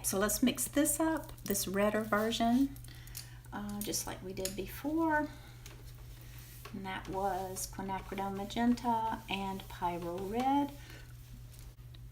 so let's mix this up, this redder version, just like we did before. And that was quinacridone magenta and pyro red.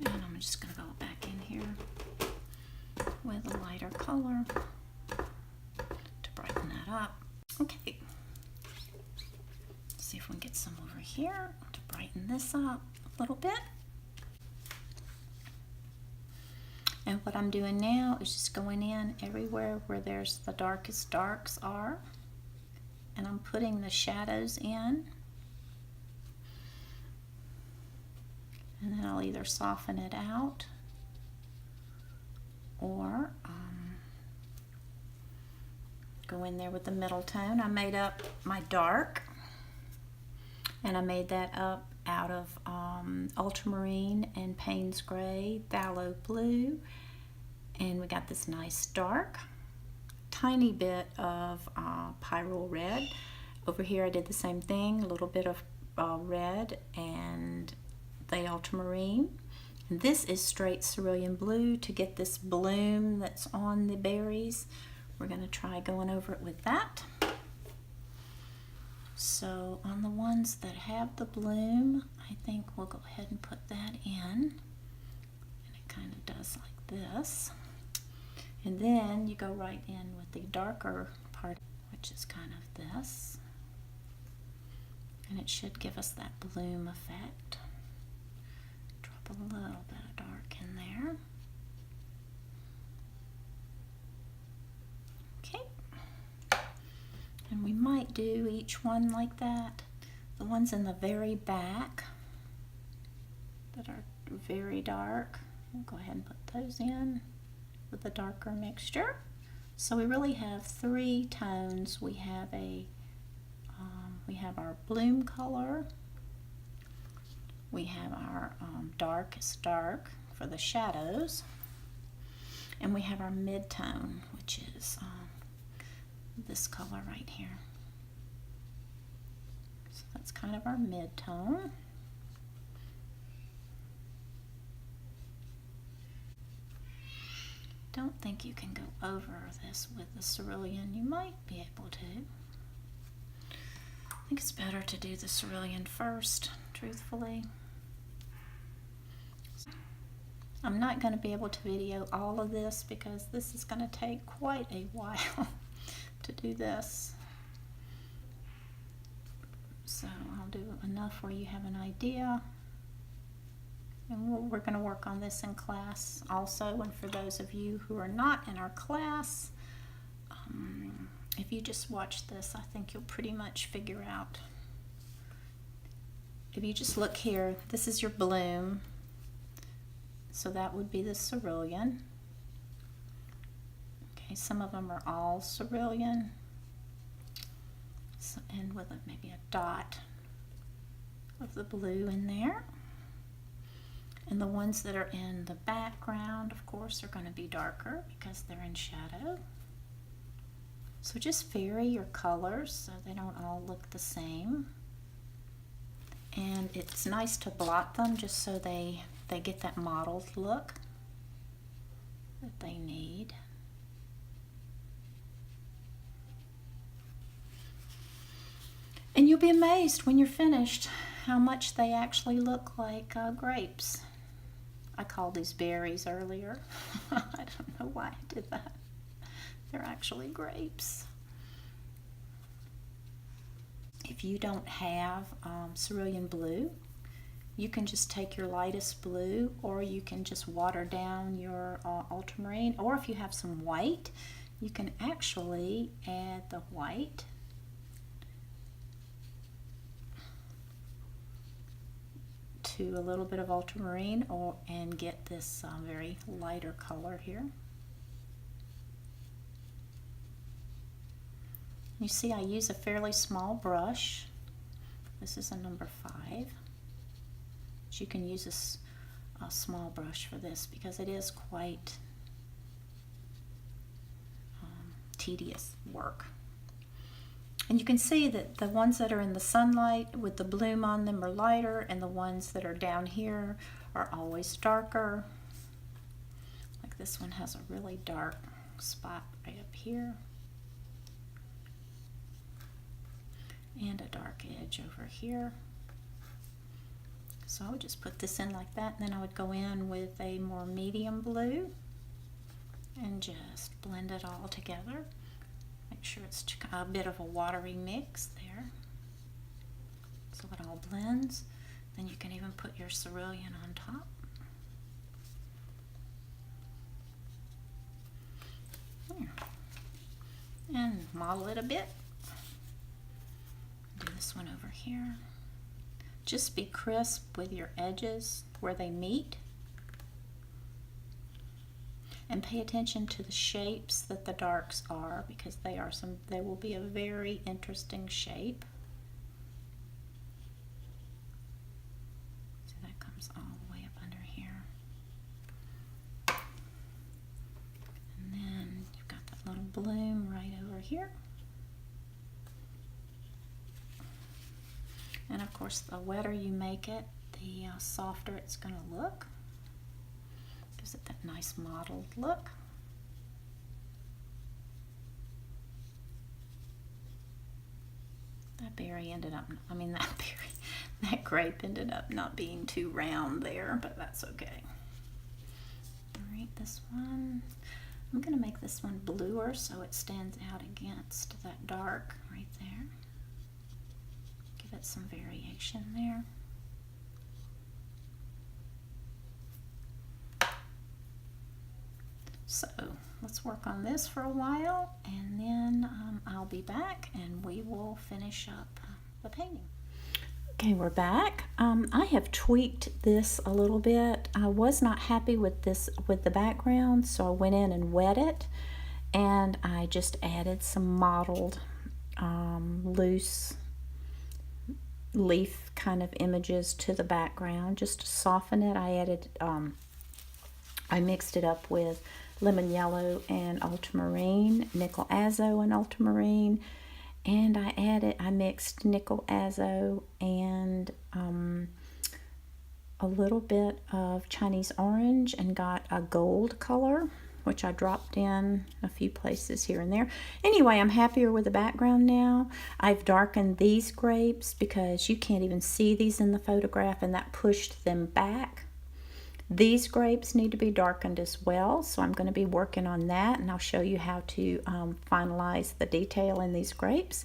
And I'm just going to go back in here with a lighter color to brighten that up. Okay. Let's see if we can get some over here to brighten this up a little bit. And what I'm doing now is just going in everywhere where there's the darkest darks are. And I'm putting the shadows in. And then I'll either soften it out or go in there with the middle tone. I made up my dark, and I made that up out of ultramarine and Payne's gray, phthalo blue, and we got this nice dark. Tiny bit of pyro red. Over here I did the same thing, a little bit of red and the ultramarine. And this is straight cerulean blue to get this bloom that's on the berries. We're going to try going over it with that. So on the ones that have the bloom, I think we'll go ahead and put that in. And it kind of does like this. And then you go right in with the darker part, which is kind of this. And it should give us that bloom effect. Drop a little bit of dark in there. Okay. And we might do each one like that. The ones in the very back that are very dark, we'll go ahead and put those in with a darker mixture. So we really have three tones. We have we have our bloom color, we have our darkest dark for the shadows, and we have our mid-tone, which is this color right here. So that's kind of our mid-tone. Don't think you can go over this with the cerulean. You might be able to. I think it's better to do the cerulean first, truthfully. I'm not going to be able to video all of this because this is going to take quite a while to do this. So I'll do enough where you have an idea. And we're going to work on this in class also. And for those of you who are not in our class, if you just watch this, I think you'll pretty much figure out. If you just look here, this is your bloom. So that would be the cerulean. Okay, some of them are all cerulean. So, and with maybe a dot of the blue in there. And the ones that are in the background, of course, are going to be darker because they're in shadow. So just vary your colors so they don't all look the same. And it's nice to blot them just so they get that mottled look that they need. And you'll be amazed when you're finished how much they actually look like grapes. I called these berries earlier. I don't know why I did that. They're actually grapes. If you don't have cerulean blue, you can just take your lightest blue, or you can just water down your ultramarine, or if you have some white, you can actually add the white to a little bit of ultramarine and get this very lighter color here. You see I use a fairly small brush. This is a number 5. But you can use a small brush for this because it is quite tedious work. And you can see that the ones that are in the sunlight with the bloom on them are lighter, and the ones that are down here are always darker, like This one has a really dark spot right up here. And a dark edge over here. So I would just put this in like that, and then I would go in with a more medium blue and just blend it all together. Make sure it's a bit of a watery mix there, so it all blends. Then you can even put your cerulean on top. There. And model it a bit. Do this one over here. Just be crisp with your edges where they meet. And pay attention to the shapes that the darks are, because they will be a very interesting shape. So that comes all the way up under here. And then you've got that little bloom right over here. And of course, the wetter you make it, the softer it's going to look. Gives it that nice mottled look. That berry ended up, that grape ended up not being too round there, but that's okay. All right, this one, I'm going to make this one bluer so it stands out against that dark right there. Give it some variation there. So let's work on this for a while, and then I'll be back and we will finish up the painting. Okay, we're back. I have tweaked this a little bit. I was not happy with the background, so I went in and wet it, and I just added some mottled loose leaf kind of images to the background just to soften it. I mixed it up with lemon yellow and ultramarine, nickel azo and ultramarine, and I mixed nickel azo and a little bit of Chinese orange and got a gold color, which I dropped in a few places here and there. Anyway, I'm happier with the background now. I've darkened these grapes because you can't even see these in the photograph, and that pushed them back. These grapes need to be darkened as well, so I'm going to be working on that, and I'll show you how to finalize the detail in these grapes.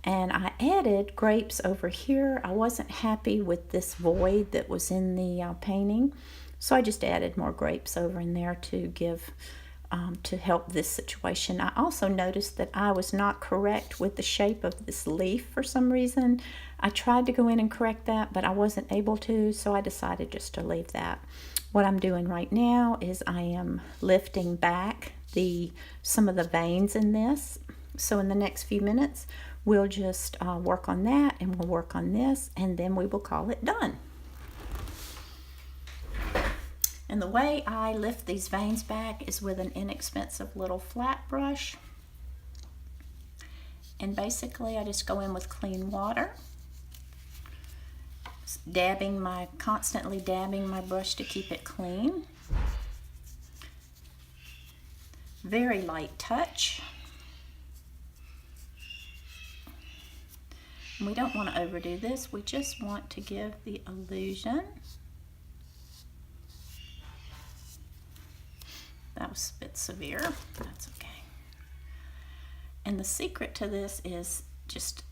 And I added grapes over here. I wasn't happy with this void that was in the painting, so I just added more grapes over in there to give to help this situation. I also noticed that I was not correct with the shape of this leaf for some reason. I tried to go in and correct that, but I wasn't able to, so I decided just to leave that. What I'm doing right now is I am lifting back some of the veins in this. So in the next few minutes, we'll just work on that, and we'll work on this, and then we will call it done. And the way I lift these veins back is with an inexpensive little flat brush. And basically I just go in with clean water, constantly dabbing my brush to keep it clean. Very light touch. And we don't want to overdo this, we just want to give the illusion. That was a bit severe, that's okay. And the secret to this is just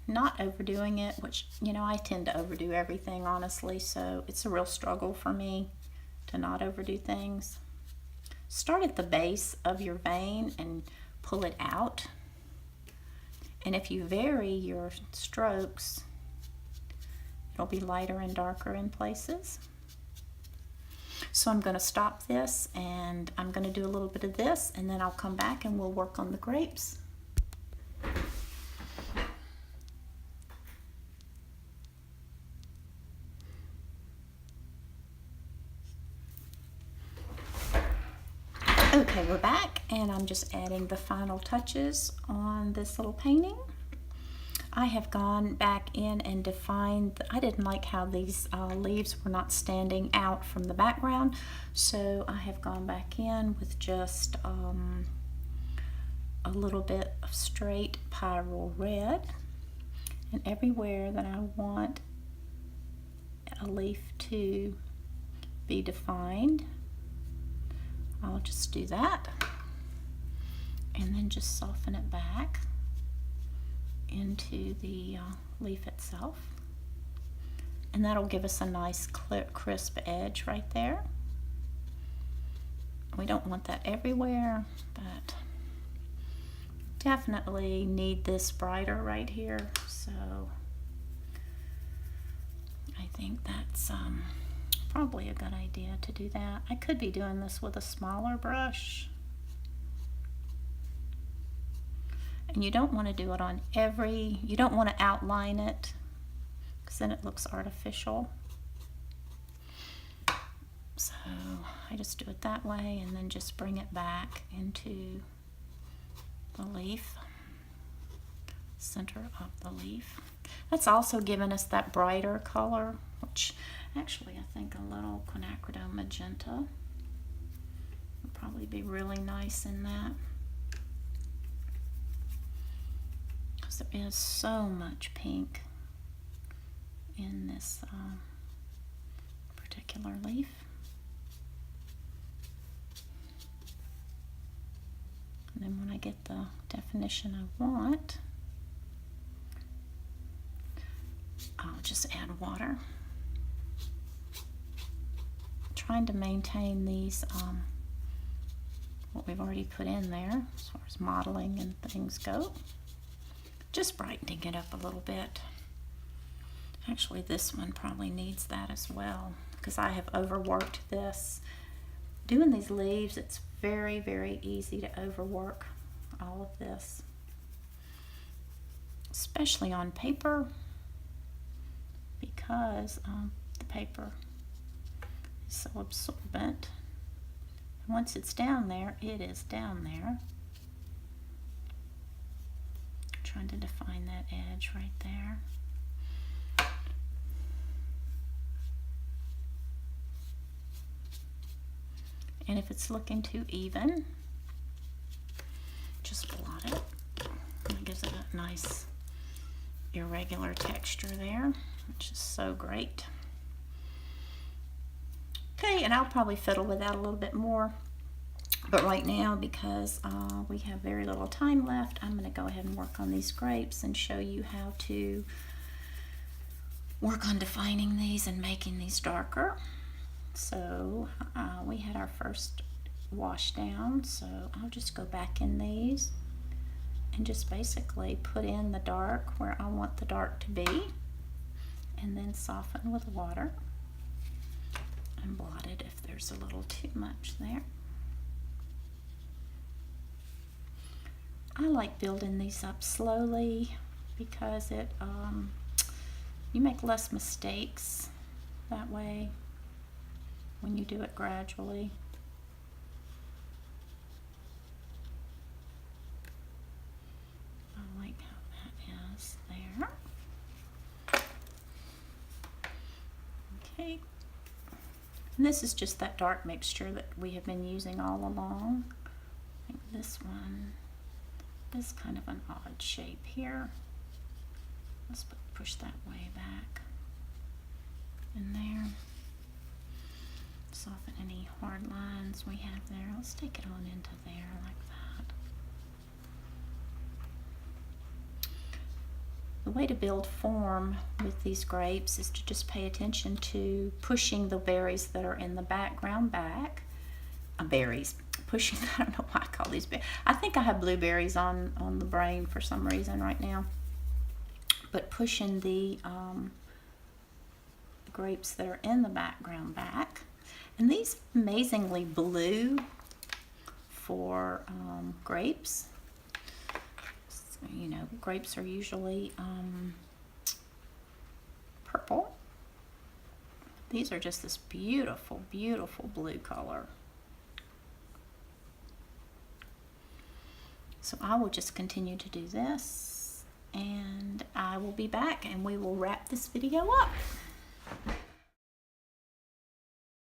not overdoing it, which, I tend to overdo everything, honestly, so it's a real struggle for me to not overdo things. Start at the base of your vein and pull it out. And if you vary your strokes, it'll be lighter and darker in places. So I'm going to stop this, and I'm going to do a little bit of this, and then I'll come back and we'll work on the grapes. Okay, we're back, and I'm just adding the final touches on this little painting. I have gone back in and defined, I didn't like how these leaves were not standing out from the background, so I have gone back in with just a little bit of straight Pyrrole red, and everywhere that I want a leaf to be defined, I'll just do that and then just soften it back into the leaf itself, and that'll give us a nice clear, crisp edge right there. We don't want that everywhere, but definitely need this brighter right here, so I think that's probably a good idea to do that. I could be doing this with a smaller brush. And you don't want to do it on you don't want to outline it, because then it looks artificial. So I just do it that way and then just bring it back into the leaf, center of the leaf. That's also given us that brighter color, which actually I think a little quinacridone magenta would probably be really nice in that. There is so much pink in this particular leaf. And then when I get the definition I want, I'll just add water. Trying to maintain these, what we've already put in there as far as modeling and things go. Just brightening it up a little bit. Actually, this one probably needs that as well, because I have overworked this. Doing these leaves, it's very, very easy to overwork all of this, especially on paper, because the paper is so absorbent. And once it's down there, it is down there. Trying to define that edge right there. And if it's looking too even, just blot it. It gives it a nice irregular texture there, which is so great. Okay, and I'll probably fiddle with that a little bit more. But right now, because we have very little time left, I'm going to go ahead and work on these grapes and show you how to work on defining these and making these darker. So we had our first wash down, so I'll just go back in these and just basically put in the dark where I want the dark to be, and then soften with water and blot it if there's a little too much there. I like building these up slowly because it you make less mistakes that way when you do it gradually. I like how that is there. Okay. And this is just that dark mixture that we have been using all along. I think this one is kind of an odd shape here. Let's push that way back in there. Soften any hard lines we have there. Let's take it on into there like that. The way to build form with these grapes is to just pay attention to pushing the berries that are in the background back. Berries. Pushing, I don't know why I call these berries. I think I have blueberries on the brain for some reason right now. But pushing the grapes that are in the background back. And these amazingly blue for grapes. So, you know, grapes are usually purple. These are just this beautiful, beautiful blue color. So I will just continue to do this and I will be back and we will wrap this video up.